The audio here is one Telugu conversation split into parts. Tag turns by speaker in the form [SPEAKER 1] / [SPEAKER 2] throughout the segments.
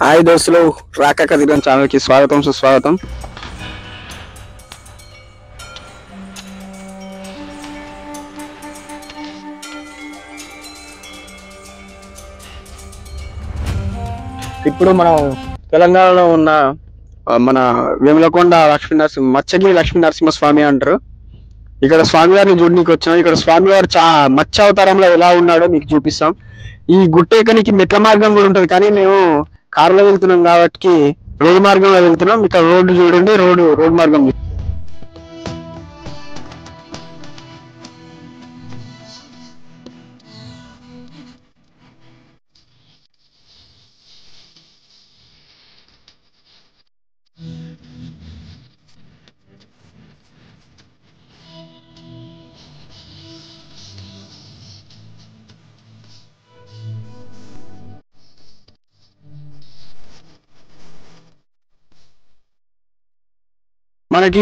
[SPEAKER 1] హాయ్ దోస్తులు, రాక కదిరం ఛానల్కి స్వాగతం సుస్వాగతం. ఇప్పుడు మనం తెలంగాణలో ఉన్న మన వేములకొండ మత్స్యగిరి లక్ష్మీ నరసింహస్వామి అంటారు. ఇక్కడ స్వామివారిని చూడడానికి వచ్చినాం. ఇక్కడ స్వామివారు మత్స్య అవతారంలో ఎలా ఉన్నాడో మీకు చూపిస్తాం. ఈ గుట్ట ఎక్కనికి మెట్ల మార్గం కూడా ఉంటది, కానీ మేము కారులో వెళ్తున్నాం కాబట్టి రోడ్డు మార్గంలో వెళ్తున్నాం. ఇక్కడ రోడ్డు చూడండి, రోడ్డు మార్గం. మనకి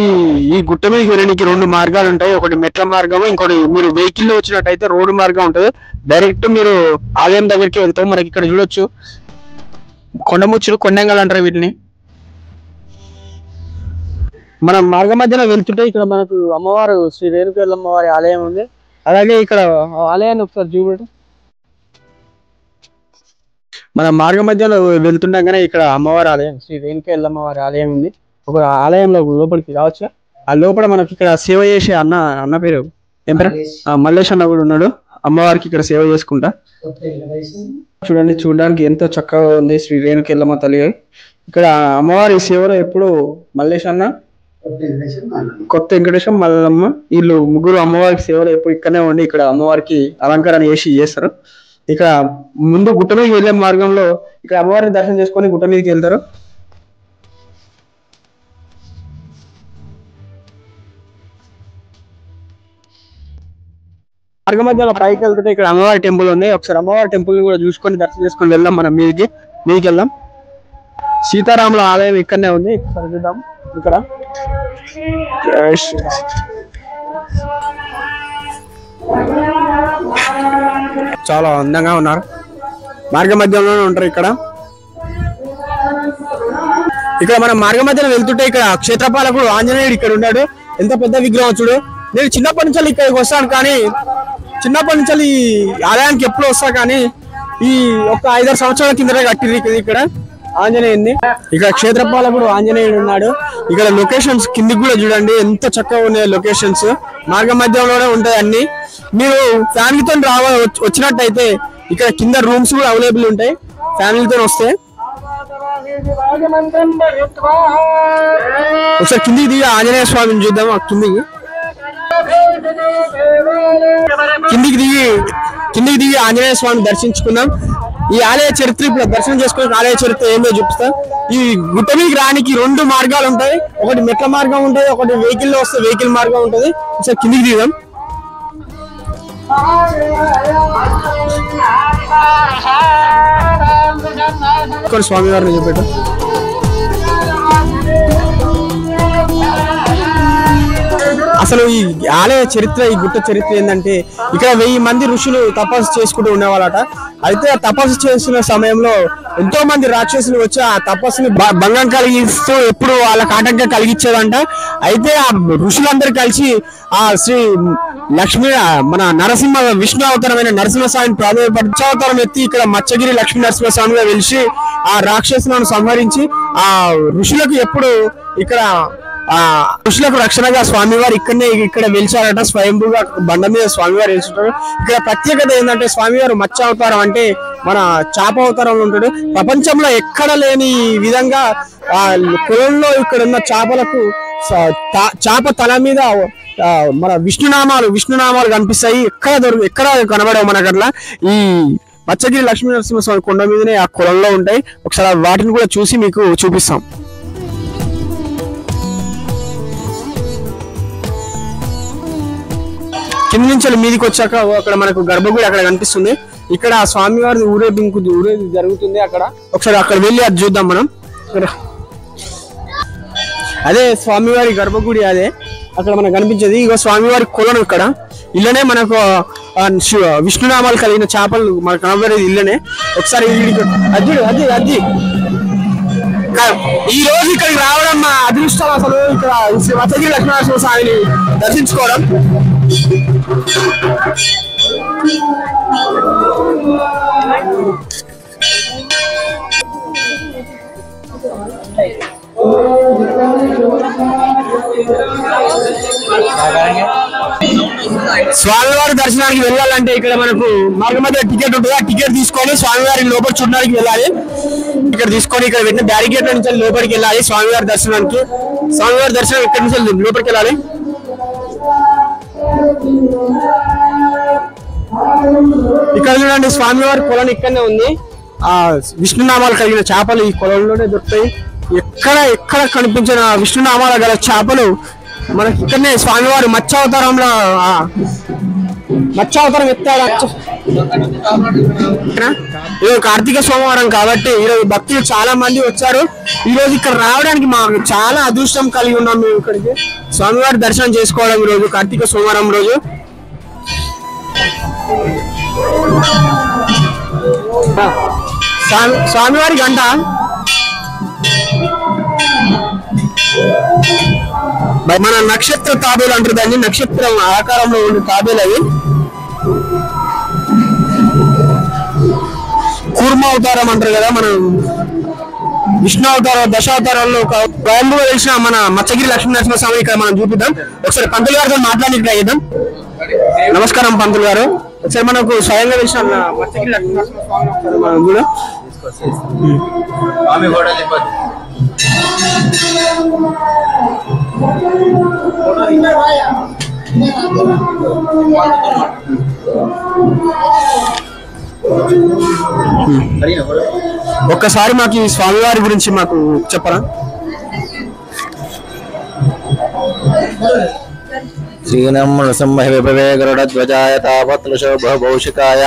[SPEAKER 1] ఈ గుట్ట మీద వెళ్ళడానికి రెండు మార్గాలు ఉంటాయి. ఒకటి మెట్ల మార్గం, ఇంకోటి మీరు వెహికల్ లో వచ్చినట్టయితే రోడ్డు మార్గం ఉంటుంది. డైరెక్ట్ మీరు ఆలయం దగ్గరికి వెళ్తాం. మనకి ఇక్కడ చూడొచ్చు కొండముచ్చులు, కొండంగల్ అంటారు వీటిని. మనం మార్గ మధ్యన వెళ్తుంటే ఇక్కడ మనకు అమ్మవారు శ్రీ రేణుకా అమ్మవారి ఆలయం ఉంది. అలాగే ఇక్కడ ఆలయాన్ని ఒకసారి చూడండి. మన మార్గ మధ్యలో వెళ్తుండగానే ఇక్కడ అమ్మవారి ఆలయం, శ్రీ రేణుకా అమ్మవారి ఆలయం ఉంది. ఒక ఆలయంలో లోపలికి రావచ్చు. ఆ లోపల మనకి ఇక్కడ సేవ చేసే అన్న పేరు ఏం పేరు, మల్లేష్ అన్న కూడా ఉన్నాడు. అమ్మవారికి ఇక్కడ సేవ చేసుకుంటా. చూడండి, చూడడానికి ఎంతో చక్కగా ఉంది శ్రీ రేణుకా ఎల్లమ్మ తల్లి. ఇక్కడ అమ్మవారి సేవలో ఎప్పుడు మల్లేష్ అన్న, కొత్త వెంకటేశం, మల్లమ్మ, వీళ్ళు ముగ్గురు అమ్మవారికి సేవలో ఎప్పుడు ఇక్కడనే ఉండి ఇక్కడ అమ్మవారికి అలంకరణ చేస్తారు. ఇక్కడ ముందు గుట్ట మీదకి వెళ్ళే మార్గంలో ఇక్కడ అమ్మవారిని దర్శనం చేసుకొని గుట్ట మీదకి వెళ్తారు. మార్గ మధ్యలో పైకి వెళ్తుంటే ఇక్కడ అమ్మవారి టెంపుల్ ఉంది. ఒకసారి అమ్మవారి టెంపుల్ ని కూడా చూసుకొని దర్శనం చేసుకొని వెళ్దాం. మనం మీదికి వెళ్దాం. సీతారాముల ఆలయం ఇక్కడనే ఉంది. ఒకసారి చూద్దాం. ఇక్కడ చాలా అందంగా ఉన్నారు. మార్గ మధ్యంలోనే ఉంటారు. ఇక్కడ మనం మార్గ మధ్యలో వెళ్తుంటే ఇక్కడ క్షేత్రపాలకుడు ఆంజనేయుడు ఇక్కడ ఉన్నాడు. ఎంత పెద్ద విగ్రహం చూడు. నేను చిన్నప్పటి నుంచి ఇక్కడికి వస్తాను, కానీ చిన్నప్పటి నుంచి ఈ ఆలయానికి ఎప్పుడు వస్తా, కానీ ఈ ఒక 5-6 సంవత్సరాల కిందనే కట్టింది ఇక్కడ ఆంజనేయుడిని. ఇక్కడ క్షేత్రపాలకుడు ఆంజనేయుడు ఉన్నాడు. ఇక్కడ లొకేషన్స్ కిందికి కూడా చూడండి, ఎంత చక్కగా ఉన్నాయి లొకేషన్స్. మార్గ మధ్యంలోనే ఉంటాయి అన్ని. మీరు ఫ్యామిలీతో వచ్చినట్టయితే ఇక్కడ కింద రూమ్స్ కూడా అవైలబుల్ ఉంటాయి ఫ్యామిలీతో వస్తే. ఒకసారి కిందికి దిగి ఆంజనేయ స్వామిని చూద్దాం. కిందికి దిగి ఆంజనేయ స్వామిని దర్శించుకుందాం. ఈ ఆలయ చరిత్ర ఇప్పుడు దర్శనం చేసుకుని ఆలయ చరిత్ర ఏందో చూపిస్తా. ఈ గుట్ట మీదకి రానికి 2 మార్గాలు ఉంటాయి. ఒకటి మెట్ల మార్గం ఉంటుంది, ఒకటి వెహికల్ లో వస్తే వెహికల్ మార్గం ఉంటుంది. ఒకసారి కిందికి దిగుదాం. స్వామివారిని చూపెట్టు. అసలు ఈ ఆలయ చరిత్ర, ఈ గుట్ట చరిత్ర ఏంటంటే ఇక్కడ 1000 మంది ఋషులు తపస్సు చేసుకుంటూ ఉండేవాళ్ళట. అయితే ఆ తపస్సు చేస్తున్న సమయంలో ఎంతో మంది రాక్షసులు వచ్చి ఆ తపస్సుని భంగం కలిగిస్తూ ఎప్పుడు వాళ్ళకి ఆటంకం కలిగించేదంట. అయితే ఆ ఋషులందరూ కలిసి ఆ శ్రీ లక్ష్మీ మన విష్ణు అవతారమైన నరసింహస్వామిని ప్రాధాన్యపరచావతారం ఎత్తి ఇక్కడ మత్స్యగిరి లక్ష్మీ నరసింహస్వామిగా వెలిసి ఆ రాక్షసులను సంహరించి ఆ ఋషులకు ఎప్పుడు ఇక్కడ ఋషులకు రక్షణగా స్వామివారు ఇక్కడ వెలిచారట. స్వయంభూగా బండ మీద స్వామివారు వెలిచారు. ఇక్కడ ప్రత్యేకత ఏంటంటే స్వామివారు మత్స్య అవతారం అంటే మన చేప అవతారంలో ఉంటాడు. ప్రపంచంలో ఎక్కడ లేని విధంగా ఆ కులంలో ఇక్కడ ఉన్న చేపలకు చేప తల మీద మన విష్ణునామాలు కనిపిస్తాయి. ఎక్కడ కనబడవు మనకు అట్లా. ఈ మత్స్యగిరి లక్ష్మీ నరసింహస్వామి కొండ మీదనే ఆ కులంలో ఉంటాయి. ఒకసారి వాటిని కూడా చూసి మీకు చూపిస్తాం. కింద నుంచి మీదికి వచ్చాక అక్కడ మనకు గర్భగుడి అక్కడ కనిపిస్తుంది. ఇక్కడ స్వామివారి ఊరేగింపు జరుగుతుంది. అక్కడ ఒకసారి అక్కడ వెళ్ళి అది చూద్దాం మనం. అదే స్వామివారి గర్భగుడి, అదే అక్కడ మనకు కనిపించేది. ఇక స్వామివారి కొలను ఇక్కడ ఇళ్ళనే మనకు విష్ణునామాలు కలిగిన చేపలు మనకు కనబడేది ఇళ్ళనే. ఒకసారి అది ఈ రోజు ఇక్కడికి రావడం మా అదృష్టం అసలు. ఇక్కడ మత్స్యగిరి లక్ష్మీనరసింహ స్వామిని దర్శించుకోవడం. స్వామివారి దర్శనానికి వెళ్ళాలంటే ఇక్కడ మనకు మార్గ మధ్య టికెట్ ఉంటుంది. ఆ టికెట్ తీసుకొని స్వామివారి లోపల చూడడానికి వెళ్ళాలి. టికెట్ తీసుకొని ఇక్కడ పెట్టిన బ్యారికేడ్ నుంచి లోపలికి వెళ్ళాలి స్వామివారి దర్శనానికి. స్వామివారి దర్శనం ఇక్కడ నుంచి లోపలికి వెళ్ళాలి. ఇక్కడ చూడండి స్వామివారి కొలను ఇక్కడనే ఉంది. ఆ విష్ణునామాలు కలిగిన చేపలు ఈ కొలంలోనే దొరుకుతాయి. ఎక్కడ కనిపించిన విష్ణునామాలు గల చేపలు మనకి ఇక్కడనే స్వామివారు మత్స్యావతారంలో మత్స్యావతారం ఎత్తాడు. ఈరోజు కార్తీక సోమవారం కాబట్టి ఈరోజు భక్తులు చాలా మంది వచ్చారు. ఈ రోజు ఇక్కడ రావడానికి మాకు చాలా అదృష్టం కలిగి ఉన్నాం. మేము ఇక్కడికి స్వామివారి దర్శనం చేసుకోవడం ఈ రోజు కార్తీక సోమవారం రోజు. స్వామివారి గంట మన నక్షత్ర తాబేలు అంటారు దాన్ని. నక్షత్రం ఆకారంలో ఉండే తాబేలు అవి. కూర్మ అవతారం అంటారు కదా, మనం విష్ణు అవతారం దశావతారాల్లో ఒక స్వయంభుగా తెలిసిన మన మత్స్యగిరి లక్ష్మీనరసింహ స్వామి ఇక్కడ మనం చూపిద్దాం. ఒకసారి పంతులు గారితో మాట్లాడి ట్రై చేద్దాం. నమస్కారం పంతులు గారు. ఒకసారి మనకు స్వయంగా తెలిసిన మత్స్యగిరి లక్ష్మీనరసింహ స్వామి ఒకసారి మనం చూడ ఒక్కసారి మాకు ఈ స్వామివారి గురించి మాకు చెప్పరా?
[SPEAKER 2] శ్రీనం నృసింహ విభవే గరుడధ్వజాయ తాపత్రుషోభౌషికాయ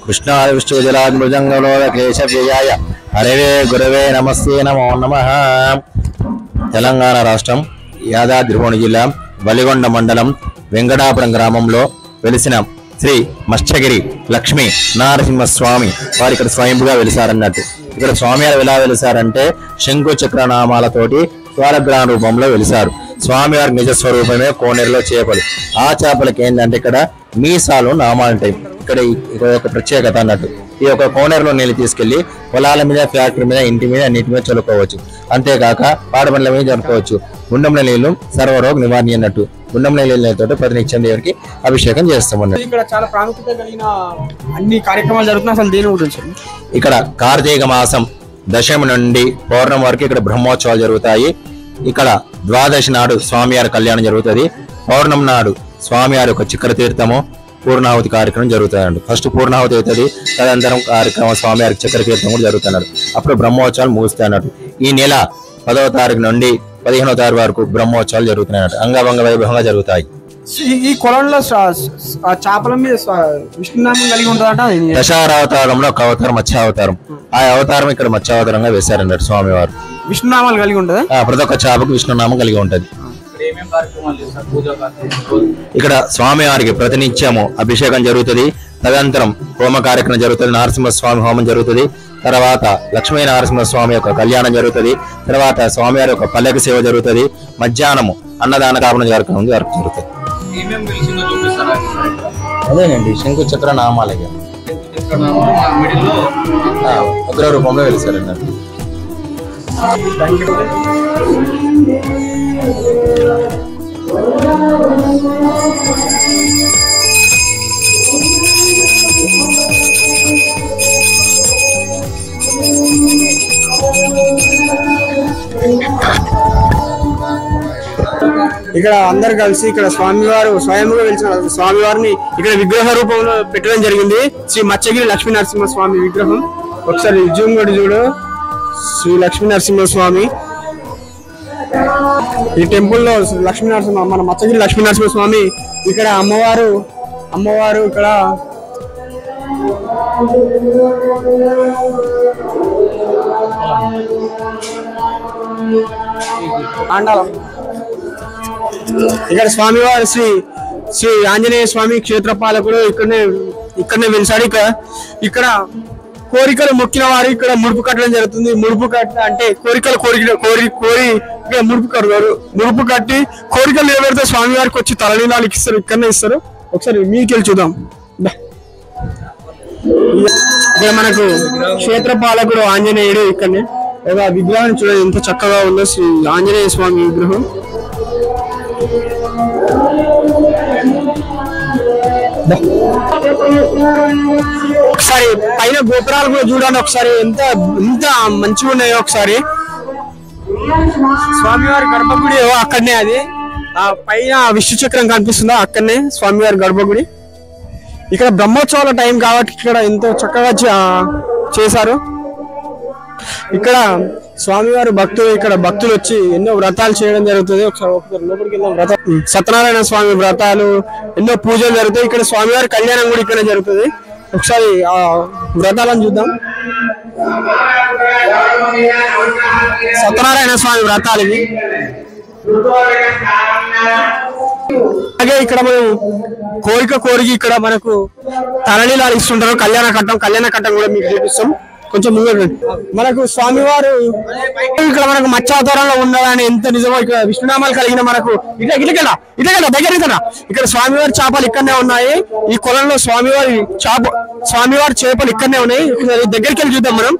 [SPEAKER 2] కృష్ణాయ విష్ణుజలామృజంగలోకేశవ్యయాయ హరవే గురవే నమస్తే నమో నమః. తెలంగాణ రాష్ట్రం యాదాద్రి భువనగిరి జిల్లా వలిగొండ మండలం వెంకటాపురం గ్రామంలో వెలిసిన శ్రీ మత్స్యగిరి లక్ష్మీ నరసింహస్వామి వారు ఇక్కడ స్వయంగా వెలిసారన్నట్టు. ఇక్కడ స్వామివారు ఎలా వెలిసారంటే శంకు చక్ర నామాలతోటి స్వరగ్రహ రూపంలో వెలిసారు. స్వామివారి నిజ స్వరూపమే కోనేరులో చేపలు. ఆ చేపలకి ఏంటంటే ఇక్కడ మీసాలు నామాలు ఉంటాయి. ఇక్కడ ఒక ప్రత్యేకత అన్నట్టు. ఈ యొక్క కోనేరులో నీళ్ళు తీసుకెళ్లి పొలాల మీద, ఫ్యాక్టరీ మీద, ఇంటి మీద, అన్నిటి మీద చల్లుకోవచ్చు. అంతేకాక పాడబండ్ల మీద జరుపుకోవచ్చు. గుండంలో నీళ్లు సర్వరోగ నివారణ అన్నట్టు. గుండంలో నీళ్ళతో ప్రతినిత్యం దేవుడికి అభిషేకం చేస్తామన్నట్టు.
[SPEAKER 1] ఇక్కడ చాలా ప్రాముఖ్యత కలిగిన అన్ని కార్యక్రమాలు జరుగుతున్నాయి. అసలు దేని గురించి?
[SPEAKER 2] ఇక్కడ కార్తీక మాసం దశమి నుండి పౌర్ణమి వరకు ఇక్కడ బ్రహ్మోత్సవాలు జరుగుతాయి. ఇక్కడ ద్వాదశి నాడు స్వామివారి కళ్యాణం జరుగుతుంది. పౌర్ణమి నాడు స్వామివారి యొక్క చక్ర తీర్థము పూర్ణాహుతి కార్యక్రమం జరుగుతాయండి. ఫస్ట్ పూర్ణాహుతి అవుతుంది, తదనంతరం కార్యక్రమం స్వామివారికి చక్ర తీర్థం కూడా జరుగుతున్నారు. అప్పుడు బ్రహ్మోత్సవాలు ముగుస్తాయి అన్నట్టు. ఈ నెల 10వ తారీఖు నుండి 15వ తారీఖు వరకు బ్రహ్మోత్సవాలు జరుగుతున్నాయి అన్నట్టు. అంగభంగ వైభవంగా జరుగుతాయి.
[SPEAKER 1] ఈ కొలంలో చేపల మీద విష్ణునామం కలిగి ఉంటుందట.
[SPEAKER 2] దశావతారంలో ఒక అవతారం మత్స్యావతారం. ఆ అవతారం ఇక్కడ మత్స్యావతారంగా వేశారన్నట్టు స్వామివారు.
[SPEAKER 1] విష్ణునామాలు కలిగి ఉంటుంది.
[SPEAKER 2] ప్రతి ఒక్క చేపకు విష్ణునామం కలిగి ఉంటది. ఇక్కడ స్వామివారికి ప్రతినిత్యము అభిషేకం జరుగుతుంది. తదనంతరం హోమ కార్యక్రమం జరుగుతుంది. నరసింహస్వామి హోమం జరుగుతుంది. తర్వాత లక్ష్మీ నరసింహస్వామి యొక్క కళ్యాణం జరుగుతుంది. తర్వాత స్వామివారి యొక్క పల్లకి సేవ జరుగుతుంది. మధ్యాహ్నము అన్నదాన కాపన కార్యక్రమం జరుగుతుంది. అదేనండి శంకు చక్ర నామాలయ ఉగ్ర రూపంలో వెలిసారన్నట్టు.
[SPEAKER 1] ఇక్కడ అందరు కలిసి ఇక్కడ స్వామివారు స్వయంగా వెలిసిన స్వామివారిని ఇక్కడ విగ్రహ రూపంలో పెట్టడం జరిగింది. శ్రీ మత్స్యగిరి లక్ష్మీ నరసింహ స్వామి విగ్రహం. ఒకసారి జూమ్ కూడా చూడు. శ్రీ లక్ష్మీ నరసింహ స్వామి ఈ టెంపుల్ లో లక్ష్మీ నరసింహ మన మత్స్యగిరి లక్ష్మీ నరసింహ స్వామి. ఇక్కడ అమ్మవారు ఇక్కడ ఆండాలం. ఇక్కడ స్వామివారు శ్రీ ఆంజనేయ స్వామి క్షేత్రపాలకుడు ఇక్కడనే వెలిసాడు. ఇక్కడ కోరికలు మొక్కిన వారు ఇక్కడ ముడుపు కట్టడం జరుగుతుంది. ముడుపు కట్ట అంటే కోరికలు కోరి ఇక్కడ ముడుపు కడతారు. ముడుపు కట్టి కోరికలు నెరవేరితే స్వామి వారికి వచ్చి తలనీలాలు ఇస్తారు, ఇక్కడనే ఇస్తారు. ఒకసారి మీకెళ్ళి చూద్దాం. ఇక్కడ మనకు క్షేత్రపాలకుడు ఆంజనేయుడు ఇక్కడనే ఒక విగ్రహాన్ని చూడండి ఎంత చక్కగా ఉందో. శ్రీ ఆంజనేయ స్వామి విగ్రహం. ఒకసారి పైన గోపురాలు కూడా చూడండి ఒకసారి ఎంత ఎంత మంచిగా ఉన్నాయో. ఒకసారి స్వామివారి గర్భగుడి అక్కడనే, అది ఆ పైన విష్ణు చక్రం కనిపిస్తుందో అక్కడనే స్వామివారి గర్భగుడి. ఇక్కడ బ్రహ్మోత్సవాల టైం కాబట్టి ఇక్కడ ఎంతో చక్కగా చేశారు. ఇక్కడ స్వామివారి భక్తులు ఇక్కడ భక్తులు వచ్చి ఎన్నో వ్రతాలు చేయడం జరుగుతుంది. ఒకసారి లోపలికి వెళ్దాం. వ్రత సత్యనారాయణ స్వామి వ్రతాలు ఎన్నో పూజలు జరుగుతాయి. ఇక్కడ స్వామివారి కళ్యాణం కూడా ఇక్కడ జరుగుతుంది. ఒకసారి ఆ వ్రతాలను చూద్దాం. సత్యనారాయణ స్వామి వ్రతాలు ఇవి. అలాగే ఇక్కడ మనం కోరిక ఇక్కడ మనకు తలనీలాలు ఇస్తుంటారు. కళ్యాణ కట్టం కూడా మీకు చూపిస్తాం. కొంచెం ముందు మనకు స్వామివారు ఇక్కడ మనకు మత్స్యావతారంలో ఉండాలని ఎంత నిజమో. ఇక్కడ విష్ణునామాలు కలిగిన మనకు ఇట్లా దగ్గర ఇక్కడ స్వామివారి చేపలు ఇక్కడనే ఉన్నాయి. ఈ కొలంలో స్వామివారి చేపలు ఇక్కడనే ఉన్నాయి. దగ్గరికి వెళ్ళి చూద్దాం మనం.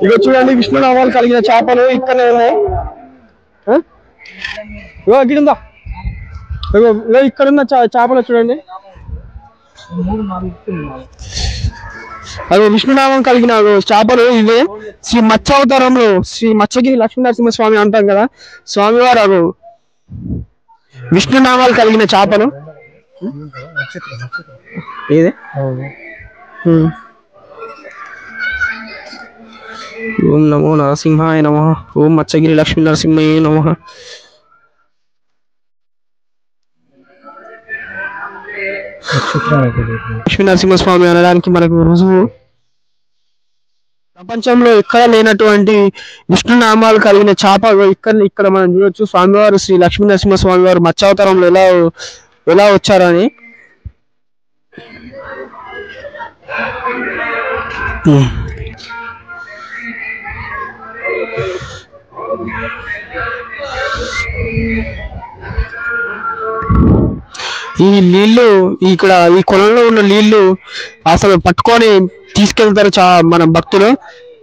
[SPEAKER 1] ఇక చూడండి విష్ణునామాలు కలిగిన చేపలు ఇక్కడనే ఉన్నాయి. గిడుందా ఇక్కడున్న చేపలు చూడండి. అదే విష్ణునామం కలిగిన చేపలు ఇవే. శ్రీ మత్స్యావతారంలో శ్రీ మత్స్యగిరి లక్ష్మీనరసింహ స్వామి అంటాం కదా, స్వామివారు అవి విష్ణునామాలు కలిగిన చేపలు. ఏదే ఓం నమో నరసింహాయ నమః. ఓం మత్స్యగిరి లక్ష్మీ నరసింహాయ నమః. లక్ష్మీ నరసింహస్వామి అనడానికి మనకు రుజువు ప్రపంచంలో ఎక్కడ లేనటువంటి విష్ణునామాలు కలిగిన చేప ఇక్కడ మనం చూడొచ్చు. స్వామివారు శ్రీ లక్ష్మీ నరసింహ స్వామి వారు మత్స్యావతారంలో ఎలా వచ్చారని. ఈ నీళ్లు ఇక్కడ ఈ కొలంలో ఉన్న నీళ్లు అసలు పట్టుకొని తీసుకెళ్తారు మన భక్తులు.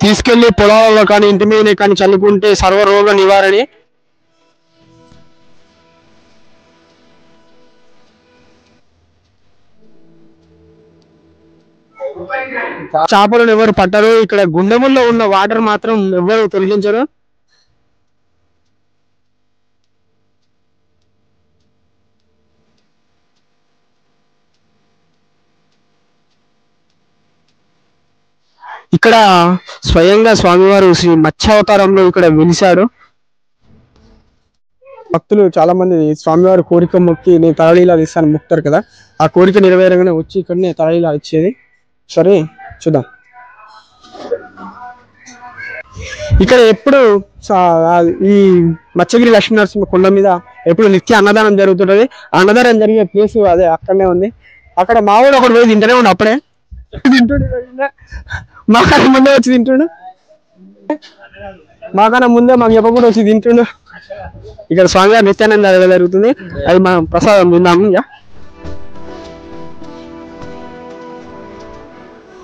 [SPEAKER 1] తీసుకెళ్లి పొలాలలో కానీ ఇంటి మీద కానీ చల్లుకుంటే సర్వరోగ నివారణ. చేపలను ఎవరు పట్టరు. ఇక్కడ గుండెముల్లో ఉన్న వాటర్ మాత్రం ఎవరు తొలగించరు. ఇక్కడ స్వయంగా స్వామివారు శ్రీ మత్స్యావతారంలో ఇక్కడ వెలిశాడు. భక్తులు చాలా మంది స్వామివారి కోరిక మొక్కి నేను తలనీలాలు ఇస్తాను మొక్కుతారు కదా, ఆ కోరిక నెరవేరగానే వచ్చి ఇక్కడనే తలనీలాలు ఇచ్చేది. సరే చూద్దాం. ఇక్కడ ఎప్పుడు ఈ మత్స్యగిరి లక్ష్మీనరసింహ కొండ మీద ఎప్పుడు నిత్య అన్నదానం జరుగుతుంటది. అన్నదానం జరిగే ప్లేస్ అదే అక్కడనే ఉంది. అక్కడ మావాడు ఒకటి పోయి తింటూనే ఉండు. అప్పుడే తింటుండే, మాకన్నా ముందే వచ్చి తింటుండు. మాకన్నా ముందే మాకు చెప్పకుండా వచ్చి తింటుండు. ఇక్కడ స్వామివారి నిత్యానంద జరుగుతుంది. అది మనం ప్రసాదం తిందాము.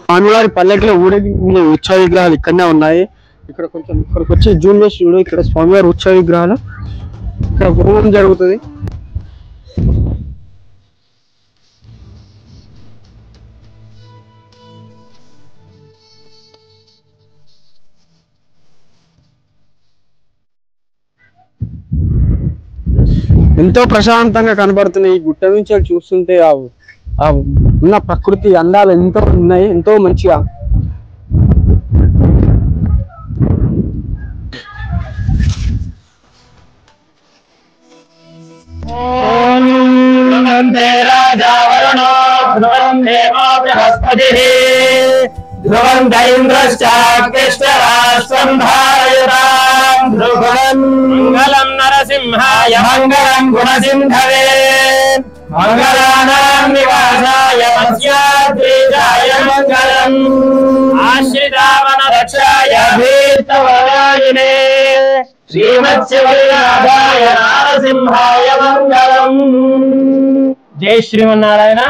[SPEAKER 1] స్వామివారి పల్లెట్లో ఊరేగింపు ఉత్సవ విగ్రహాలు ఇక్కడనే ఉన్నాయి. ఇక్కడ కొంచెం ఇక్కడికి వచ్చి జూమ్ చేసి చూడు. ఇక్కడ స్వామివారి ఉత్సవ విగ్రహాలు ఇక్కడ హోమం జరుగుతుంది. ఎంతో ప్రశాంతంగా కనబడుతున్నాయి. ఈ గుట్ట నుంచి చూస్తుంటే ఆ ఉన్న ప్రకృతి అందాలు ఎంతో ఉన్నాయి, ఎంతో మంచిగా.
[SPEAKER 3] మంగళం నరసింహాయ మంగళం గుణసింధవే మంగళానాం నివాసాయ
[SPEAKER 2] ధర్మాయ మత్స్యాద్వేషాయ మంగళం ఆశ్రితావన రక్షాయ భీతవరాయినే శ్రీమత్స్యనాథాయ నారసింహాయ మంగళం. జై శ్రీమన్నారాయణ.